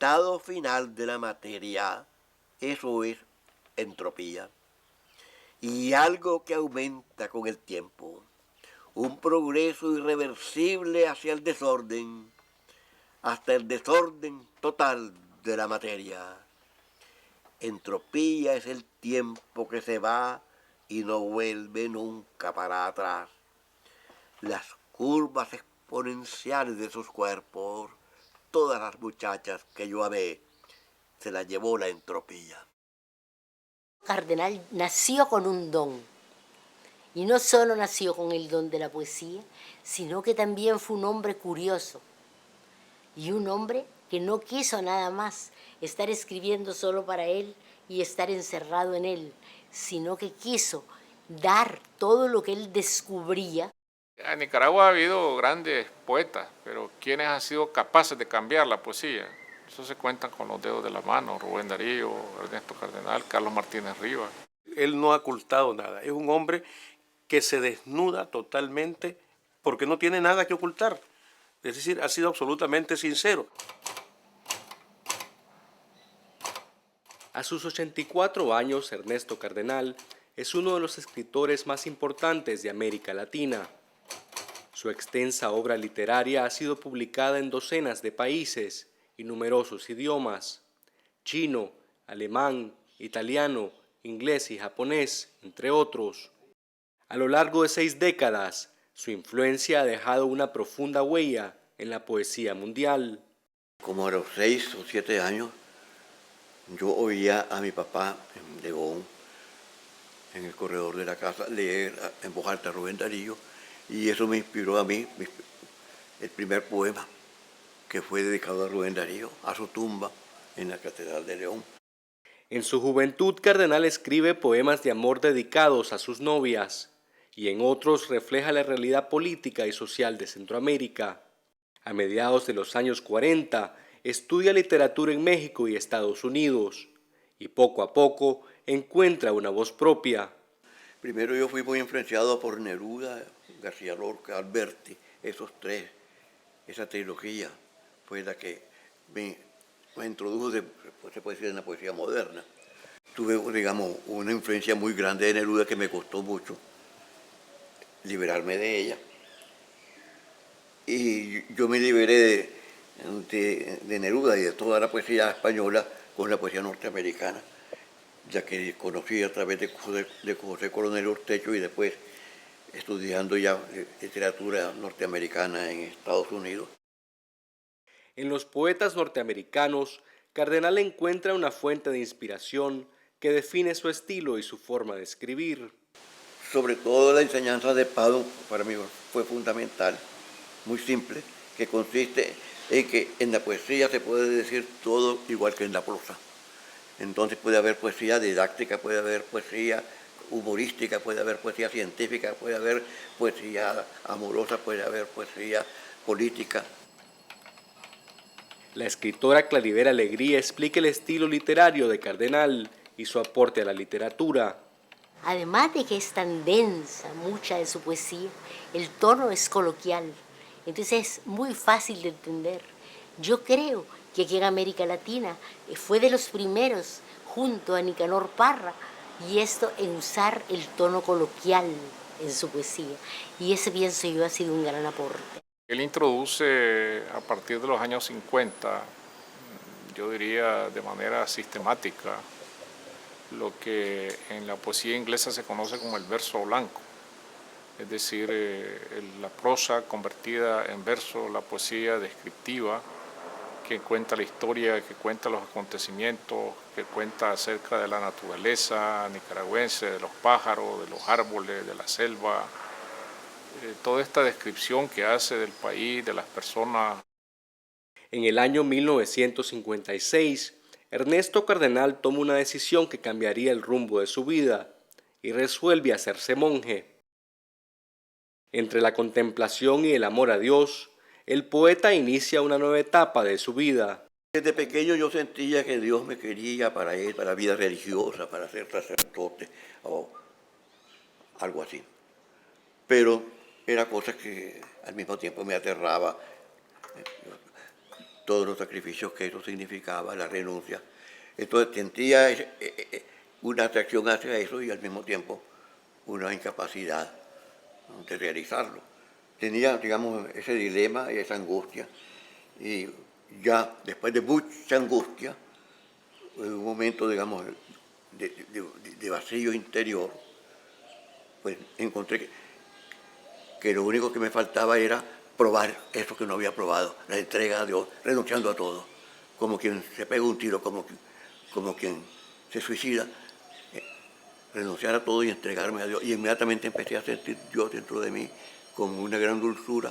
estado final de la materia, eso es entropía. Y algo que aumenta con el tiempo. Un progreso irreversible hacia el desorden, hasta el desorden total de la materia. Entropía es el tiempo que se va y no vuelve nunca para atrás. Las curvas exponenciales de sus cuerpos, todas las muchachas que yo amé, se las llevó la entropía. Cardenal nació con un don, y no solo nació con el don de la poesía, sino que también fue un hombre curioso, y un hombre que no quiso nada más estar escribiendo solo para él y estar encerrado en él, sino que quiso dar todo lo que él descubría. En Nicaragua ha habido grandes poetas, pero ¿quiénes han sido capaces de cambiar la poesía? Eso se cuentan con los dedos de la mano: Rubén Darío, Ernesto Cardenal, Carlos Martínez Rivas. Él no ha ocultado nada, es un hombre que se desnuda totalmente porque no tiene nada que ocultar. Es decir, ha sido absolutamente sincero. A sus 84 años, Ernesto Cardenal es uno de los escritores más importantes de América Latina. Su extensa obra literaria ha sido publicada en docenas de países y numerosos idiomas: chino, alemán, italiano, inglés y japonés, entre otros. A lo largo de 6 décadas, su influencia ha dejado una profunda huella en la poesía mundial. Como a los 6 o 7 años, yo oía a mi papá en León, en el corredor de la casa, leer en voz alta a Rubén Darío, y eso me inspiró a mí el primer poema, que fue dedicado a Rubén Darío, a su tumba en la Catedral de León. En su juventud, Cardenal escribe poemas de amor dedicados a sus novias, y en otros refleja la realidad política y social de Centroamérica. A mediados de los años 40, estudia literatura en México y Estados Unidos, y poco a poco encuentra una voz propia. Primero yo fui muy influenciado por Neruda, García Lorca, Alberti, esos tres. Esa trilogía fue la que me introdujo, se puede decir, en la poesía moderna. Tuve, digamos, una influencia muy grande de Neruda que me costó mucho liberarme de ella. Y yo me liberé de Neruda y de toda la poesía española con la poesía norteamericana, ya que conocí a través de José Coronel Urtecho y después estudiando ya literatura norteamericana en Estados Unidos. En los poetas norteamericanos, Cardenal encuentra una fuente de inspiración que define su estilo y su forma de escribir. Sobre todo la enseñanza de Padua para mí fue fundamental, muy simple, que consiste en que en la poesía se puede decir todo igual que en la prosa. Entonces puede haber poesía didáctica, puede haber poesía humorística, puede haber poesía científica, puede haber poesía amorosa, puede haber poesía política. La escritora Claribel Alegría explica el estilo literario de Cardenal y su aporte a la literatura. Además de que es tan densa mucha de su poesía, el tono es coloquial, entonces es muy fácil de entender. Yo creo que aquí en América Latina fue de los primeros, junto a Nicanor Parra, y esto en usar el tono coloquial en su poesía. Y ese, pienso yo, ha sido un gran aporte. Él introduce a partir de los años 50, yo diría de manera sistemática, lo que en la poesía inglesa se conoce como el verso blanco, es decir, la prosa convertida en verso, la poesía descriptiva, que cuenta la historia, que cuenta los acontecimientos, que cuenta acerca de la naturaleza nicaragüense, de los pájaros, de los árboles, de la selva, toda esta descripción que hace del país, de las personas. En el año 1956, Ernesto Cardenal toma una decisión que cambiaría el rumbo de su vida y resuelve hacerse monje. Entre la contemplación y el amor a Dios, el poeta inicia una nueva etapa de su vida. Desde pequeño yo sentía que Dios me quería para él, para la vida religiosa, para ser sacerdote o algo así. Pero era cosa que al mismo tiempo me aterraba. todos los sacrificios que eso significaba, la renuncia. Entonces sentía una atracción hacia eso y al mismo tiempo una incapacidad de realizarlo. Tenía, digamos, ese dilema y esa angustia. Y ya después de mucha angustia, en un momento, digamos, de vacío interior, pues encontré que lo único que me faltaba era probar eso que no había probado, la entrega a Dios, renunciando a todo, como quien se pega un tiro, como quien se suicida, renunciar a todo y entregarme a Dios. Y inmediatamente empecé a sentir Dios dentro de mí con una gran dulzura,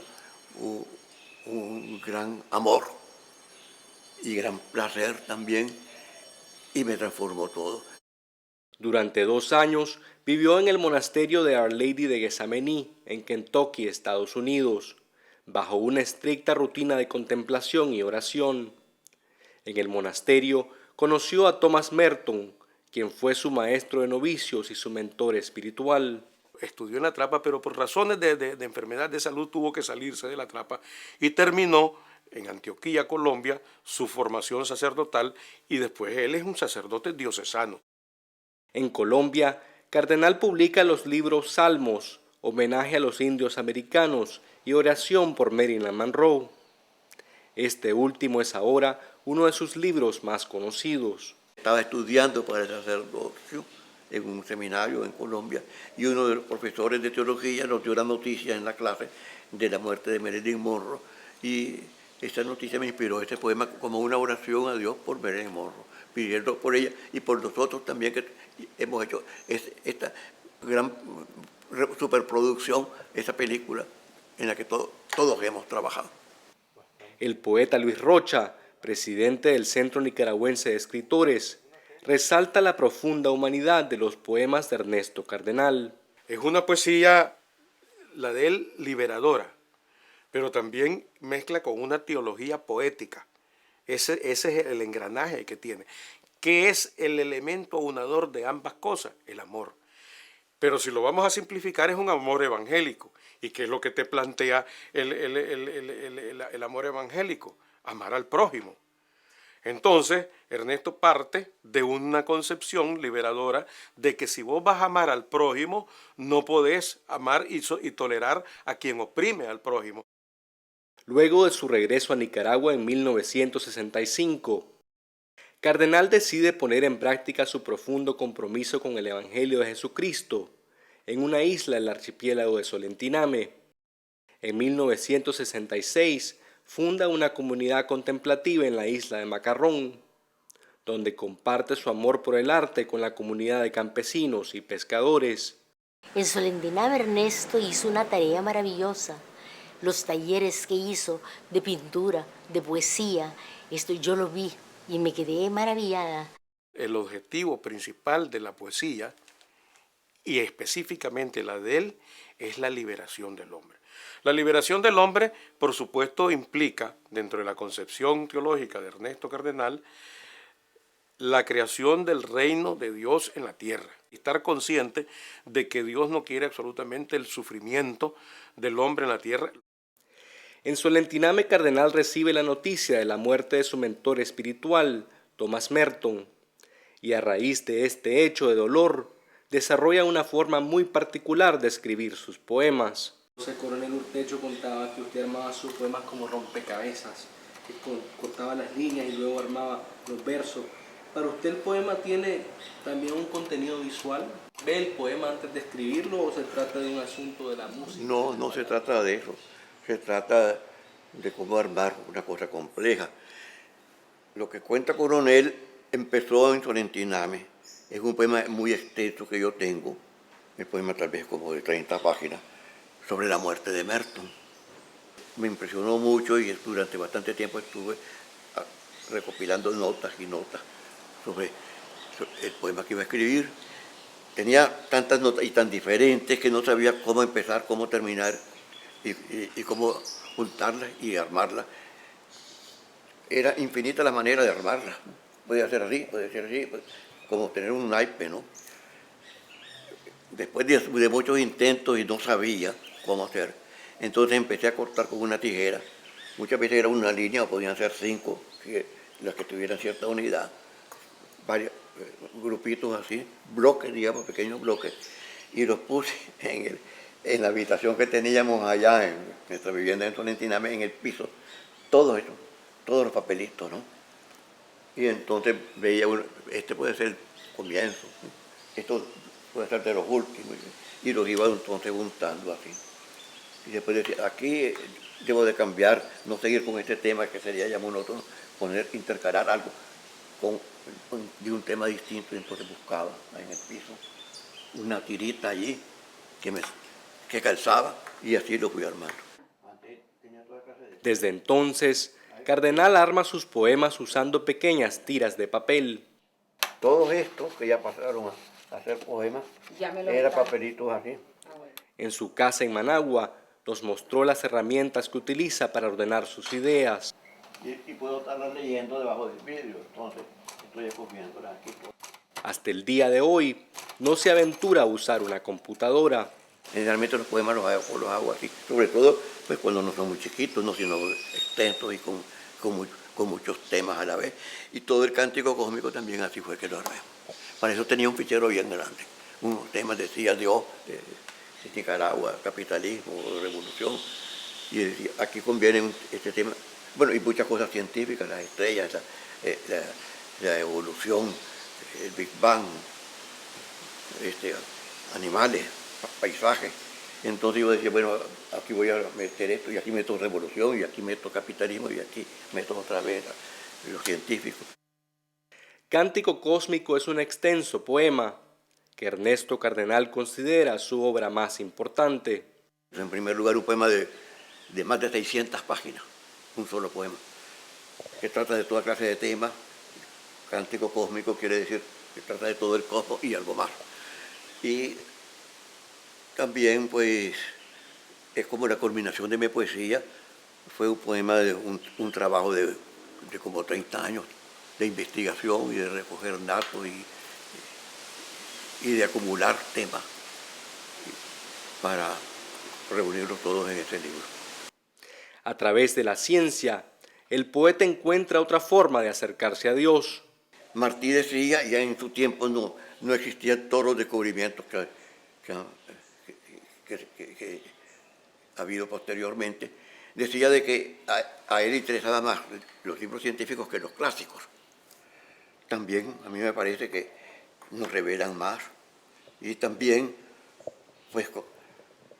un gran amor y gran placer también, y me transformó todo. Durante 2 años vivió en el monasterio de Our Lady de Gethsemani, en Kentucky, Estados Unidos, bajo una estricta rutina de contemplación y oración. En el monasterio conoció a Thomas Merton, quien fue su maestro de novicios y su mentor espiritual. Estudió en La Trapa, pero por razones de enfermedad de salud tuvo que salirse de La Trapa y terminó en Antioquía, Colombia, su formación sacerdotal, y después él es un sacerdote diocesano. En Colombia, Cardenal publica los libros Salmos, Homenaje a los Indios Americanos y Oración por Marilyn Monroe. Este último es ahora uno de sus libros más conocidos. Estaba estudiando para el sacerdocio en un seminario en Colombia y uno de los profesores de teología nos dio la noticia en la clase de la muerte de Marilyn Monroe, y esa noticia me inspiró este poema como una oración a Dios por Marilyn Monroe, pidiendo por ella y por nosotros también, que hemos hecho esta gran superproducción, esa película en la que todos hemos trabajado. El poeta Luis Rocha, presidente del Centro Nicaragüense de Escritores, resalta la profunda humanidad de los poemas de Ernesto Cardenal. Es una poesía, la de él, liberadora, pero también mezcla con una teología poética. Ese es el engranaje que tiene. ¿Qué es el elemento unador de ambas cosas? El amor. Pero si lo vamos a simplificar, es un amor evangélico. ¿Y qué es lo que te plantea el amor evangélico? Amar al prójimo. Entonces, Ernesto parte de una concepción liberadora de que si vos vas a amar al prójimo, no podés amar y tolerar a quien oprime al prójimo. Luego de su regreso a Nicaragua en 1965, Cardenal decide poner en práctica su profundo compromiso con el Evangelio de Jesucristo en una isla del archipiélago de Solentiname. En 1966 funda una comunidad contemplativa en la isla de Macarrón, donde comparte su amor por el arte con la comunidad de campesinos y pescadores. En Solentiname Ernesto hizo una tarea maravillosa. Los talleres que hizo de pintura, de poesía, esto yo lo vi y me quedé maravillada. El objetivo principal de la poesía, y específicamente la de él, es la liberación del hombre. La liberación del hombre, por supuesto, implica, dentro de la concepción teológica de Ernesto Cardenal, la creación del reino de Dios en la tierra. Estar consciente de que Dios no quiere absolutamente el sufrimiento del hombre en la tierra. En Solentiname, Cardenal recibe la noticia de la muerte de su mentor espiritual, Thomas Merton, y a raíz de este hecho de dolor, desarrolla una forma muy particular de escribir sus poemas. El coronel Urtecho contaba que usted armaba sus poemas como rompecabezas, que cortaba las líneas y luego armaba los versos. ¿Para usted el poema tiene también un contenido visual? ¿Ve el poema antes de escribirlo o se trata de un asunto de la música? No se trata de eso, se trata de cómo armar una cosa compleja. Lo que cuenta Coronel empezó en Solentiname, es un poema muy extenso que yo tengo, un poema tal vez como de 30 páginas, sobre la muerte de Merton. Me impresionó mucho y durante bastante tiempo estuve recopilando notas y notas sobre el poema que iba a escribir. Tenía tantas notas y tan diferentes que no sabía cómo empezar, cómo terminar y cómo juntarlas y armarlas. Era infinita la manera de armarlas. Podía ser así, como tener un naipe, ¿no? Después de muchos intentos y no sabía cómo hacer, entonces empecé a cortar con una tijera Muchas veces era una línea o podían ser 5, las que tuvieran cierta unidad, varios grupitos así, bloques, digamos, pequeños bloques, y los puse en la habitación que teníamos allá en nuestra vivienda en Tolentiname, en el piso, todo eso, todos los papelitos, ¿no? Y entonces veía uno, este puede ser el comienzo, esto puede ser de los últimos, y los iba entonces juntando así. Y después decía, aquí debo de cambiar, no seguir con este tema que sería ya monótono, intercalar algo de un tema distinto, y entonces buscaba ahí en el piso una tirita allí que calzaba, y así lo fui armando. Desde entonces, Cardenal arma sus poemas usando pequeñas tiras de papel. Todos estos que ya pasaron a hacer poemas, eran papelitos así. En su casa en Managua, nos mostró las herramientas que utiliza para ordenar sus ideas. Y puedo estarlas leyendo debajo del vidrio, entonces estoy escogiéndolas aquí. Hasta el día de hoy, no se aventura a usar una computadora. Generalmente los poemas los hago así, sobre todo pues cuando no son muy chiquitos, no sino extensos y con muchos temas a la vez. Y todo el cántico cósmico también así fue que lo armé. Para eso tenía un fichero bien grande. Unos temas decía Dios, de Nicaragua, capitalismo, revolución. Y decía, aquí conviene este tema, bueno, y muchas cosas científicas, las estrellas, la evolución, el Big Bang, animales, paisajes. Entonces yo decía, bueno, aquí voy a meter esto, y aquí meto revolución, y aquí meto capitalismo, y aquí meto otra vez los científicos. Cántico Cósmico es un extenso poema que Ernesto Cardenal considera su obra más importante. En primer lugar, un poema de más de 600 páginas, un solo poema, que trata de toda clase de temas. Cántico Cósmico quiere decir que trata de todo el cosmos y algo más. Y también, pues, es como la culminación de mi poesía. Fue un poema de un trabajo de como 30 años de investigación y de recoger datos y de acumular temas para reunirlos todos en ese libro. A través de la ciencia, el poeta encuentra otra forma de acercarse a Dios. Martí decía, ya en su tiempo no existían todos los descubrimientos que ha habido posteriormente, decía de que a él le interesaban más los libros científicos que los clásicos. También a mí me parece que nos revelan más. Y también, pues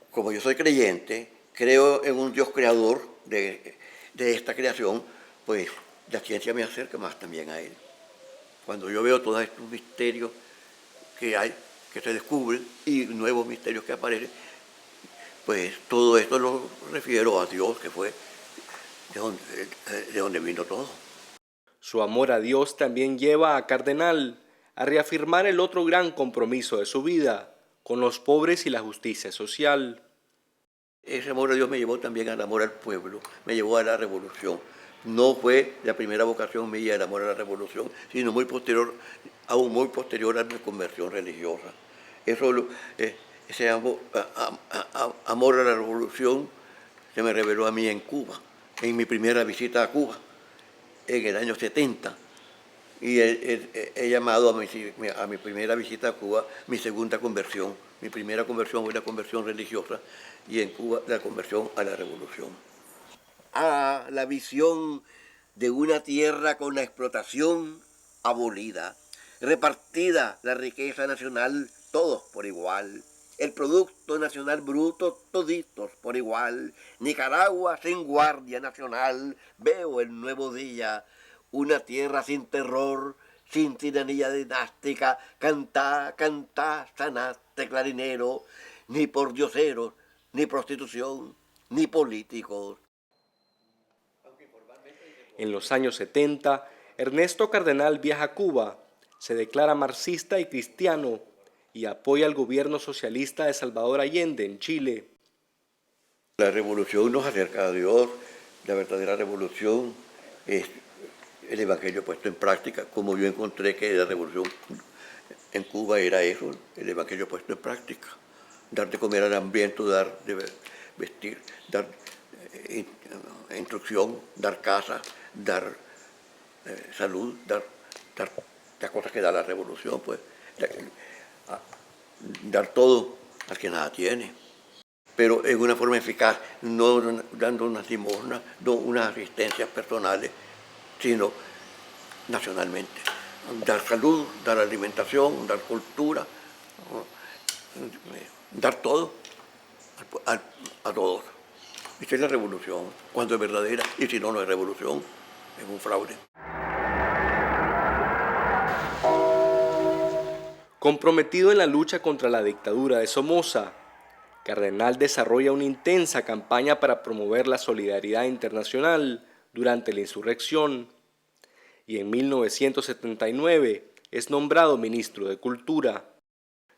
como yo soy creyente, creo en un Dios creador de esta creación, pues la ciencia me acerca más también a Él. Cuando yo veo todos estos misterios que hay, que se descubren, y nuevos misterios que aparecen, pues todo esto lo refiero a Dios, que fue de donde vino todo. Su amor a Dios también lleva a Cardenal a reafirmar el otro gran compromiso de su vida, con los pobres y la justicia social. Ese amor a Dios me llevó también al amor al pueblo, me llevó a la revolución. No fue la primera vocación mía el amor a la revolución, sino aún muy posterior a mi conversión religiosa. Ese amor a la revolución se me reveló a mí en Cuba, en mi primera visita a Cuba, en el año 70. Y he llamado a mi primera visita a Cuba mi segunda conversión. Mi primera conversión fue la conversión religiosa, y en Cuba la conversión a la revolución. A la visión de una tierra con la explotación abolida, repartida la riqueza nacional, todos por igual, el producto nacional bruto, toditos por igual, Nicaragua sin guardia nacional, veo el nuevo día, una tierra sin terror, sin tiranía dinástica, cantá, cantá, sanaste clarinero, ni por dioseros, ni prostitución, ni políticos. En los años 70, Ernesto Cardenal viaja a Cuba, se declara marxista y cristiano y apoya al gobierno socialista de Salvador Allende en Chile. La revolución nos acerca a Dios, la verdadera revolución es el Evangelio puesto en práctica, como yo encontré que la revolución en Cuba era eso, el Evangelio puesto en práctica. Dar de comer al hambriento, dar de vestir, dar instrucción, dar casa, dar salud, dar las cosas que da la revolución, pues, dar todo al que nada tiene, pero en una forma eficaz, no dando unas limosnas, no unas asistencias personales, sino nacionalmente. Dar salud, dar alimentación, dar cultura, dar todo a todos. Esa es la revolución, cuando es verdadera, y si no, no es revolución, es un fraude. Comprometido en la lucha contra la dictadura de Somoza, Cardenal desarrolla una intensa campaña para promover la solidaridad internacional durante la insurrección y en 1979 es nombrado ministro de Cultura.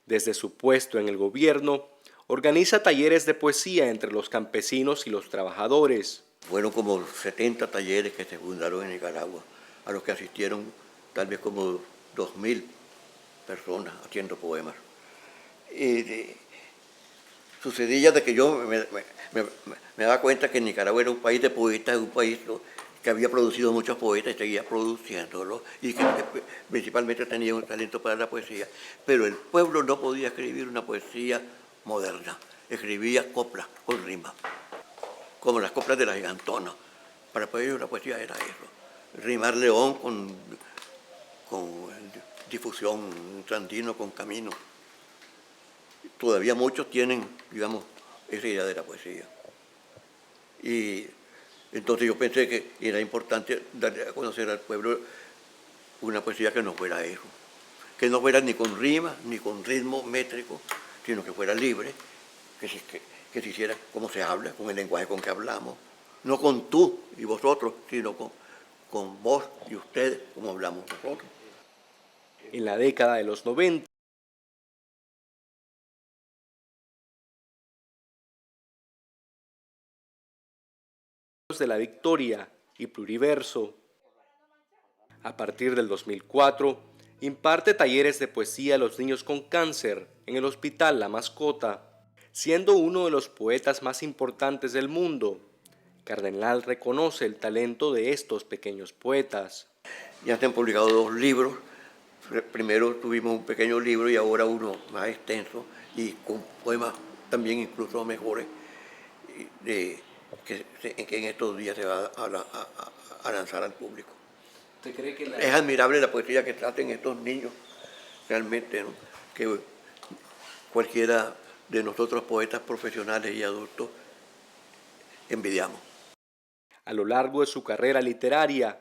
Desde su puesto en el gobierno, organiza talleres de poesía entre los campesinos y los trabajadores. Fueron como 70 talleres que se fundaron en Nicaragua, a los que asistieron tal vez como 2.000 personas haciendo poemas. Sucedía de que yo me daba cuenta que Nicaragua era un país de poetas, un país que había producido muchos poetas y seguía produciéndolos, y que principalmente tenía un talento para la poesía. Pero el pueblo no podía escribir una poesía moderna, escribía coplas con rima, como las coplas de la Gigantona. Para ellos la poesía era eso, rimar león con difusión, Trandino con Camino. Todavía muchos tienen, digamos, esa idea de la poesía. Y entonces yo pensé que era importante darle a conocer al pueblo una poesía que no fuera eso, que no fuera ni con rima, ni con ritmo métrico, sino que fuera libre, que se hiciera como se habla, con el lenguaje con que hablamos, no con tú y vosotros, sino con vos y ustedes, como hablamos nosotros. En la década de los 90, de la Victoria y Pluriverso. A partir del 2004, imparte talleres de poesía a los niños con cáncer en el Hospital La Mascota. Siendo uno de los poetas más importantes del mundo, Cardenal reconoce el talento de estos pequeños poetas. Ya se han publicado 2 libros. Primero tuvimos un pequeño libro y ahora uno más extenso y con poemas también incluso mejores, que en estos días se va a lanzar al público. ¿Usted cree que Es admirable la poesía que hacen estos niños, realmente, ¿no? Que cualquiera de nosotros poetas profesionales y adultos envidiamos. A lo largo de su carrera literaria,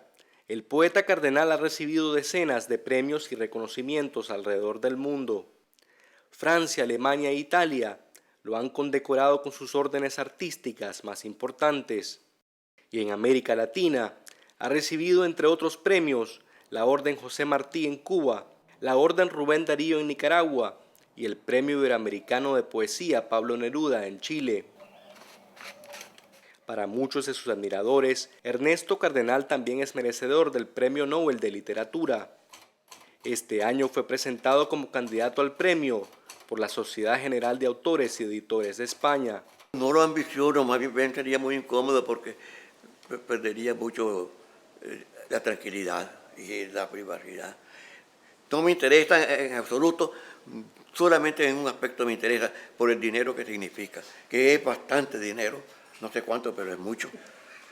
el poeta Cardenal ha recibido decenas de premios y reconocimientos alrededor del mundo. Francia, Alemania e Italia lo han condecorado con sus órdenes artísticas más importantes. Y en América Latina ha recibido, entre otros premios, la Orden José Martí en Cuba, la Orden Rubén Darío en Nicaragua y el Premio Iberoamericano de Poesía Pablo Neruda en Chile. Para muchos de sus admiradores, Ernesto Cardenal también es merecedor del Premio Nobel de Literatura. Este año fue presentado como candidato al premio por la Sociedad General de Autores y Editores de España. No lo ambiciono, más bien sería muy incómodo porque perdería mucho la tranquilidad y la privacidad. No me interesa en absoluto, solamente en un aspecto me interesa, por el dinero que significa, que es bastante dinero, no sé cuánto, pero es mucho,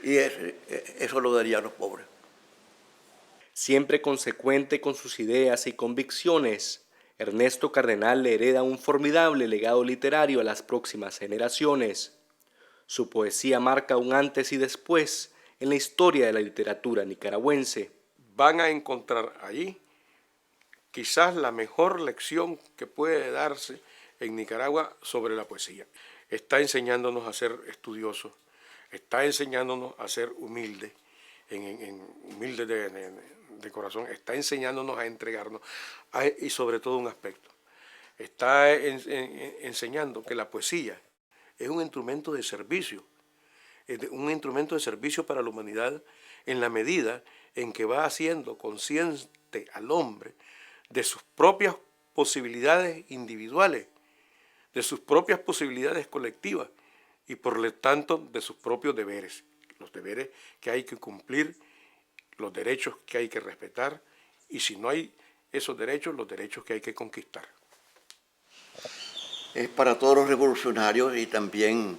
y eso lo daría a los pobres. Siempre consecuente con sus ideas y convicciones, Ernesto Cardenal le hereda un formidable legado literario a las próximas generaciones. Su poesía marca un antes y después en la historia de la literatura nicaragüense. Van a encontrar allí quizás la mejor lección que puede darse en Nicaragua sobre la poesía. Está enseñándonos a ser estudiosos, está enseñándonos a ser humildes, humildes de corazón, está enseñándonos a entregarnos, y sobre todo un aspecto, está enseñando que la poesía es un instrumento de servicio, para la humanidad en la medida en que va haciendo consciente al hombre de sus propias posibilidades individuales, de sus propias posibilidades colectivas y por lo tanto de sus propios deberes, los deberes que hay que cumplir, los derechos que hay que respetar, y si no hay esos derechos, los derechos que hay que conquistar. Es para todos los revolucionarios y también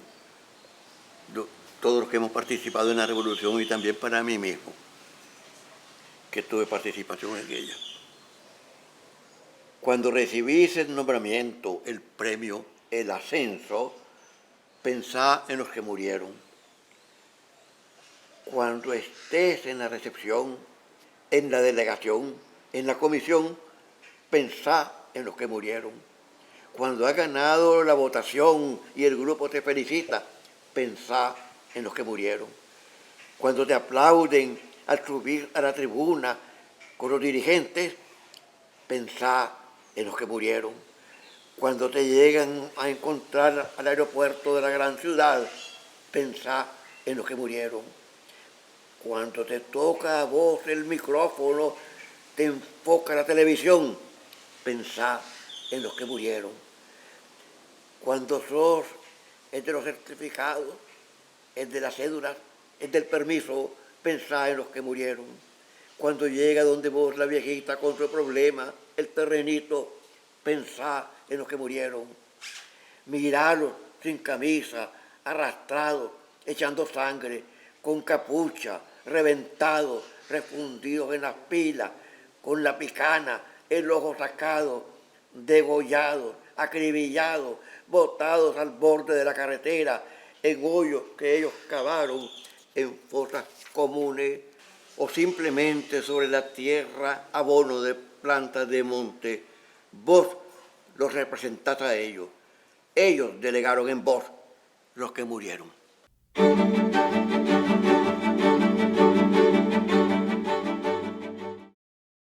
todos los que hemos participado en la revolución, y también para mí mismo, que tuve participación en ella. Cuando recibís el nombramiento, el premio, el ascenso, pensá en los que murieron. Cuando estés en la recepción, en la delegación, en la comisión, pensá en los que murieron. Cuando has ganado la votación y el grupo te felicita, pensá en los que murieron. Cuando te aplauden al subir a la tribuna con los dirigentes, pensá en los que murieron. Cuando te llegan a encontrar al aeropuerto de la gran ciudad, pensá en los que murieron. Cuando te toca a vos el micrófono, te enfoca la televisión, pensá en los que murieron. Cuando sos el de los certificados, el de las cédulas, el del permiso, pensá en los que murieron. Cuando llega donde vos la viejita con su problema, el terrenito, pensá en los que murieron. Miralos sin camisa, arrastrados, echando sangre, con capucha, reventados, refundidos en las pilas, con la picana, el ojo sacado, degollados, acribillados, botados al borde de la carretera, en hoyos que ellos cavaron, en fosas comunes, o simplemente sobre la tierra, abono de plantas de monte. Vos los representás a ellos. Ellos delegaron en vos los que murieron.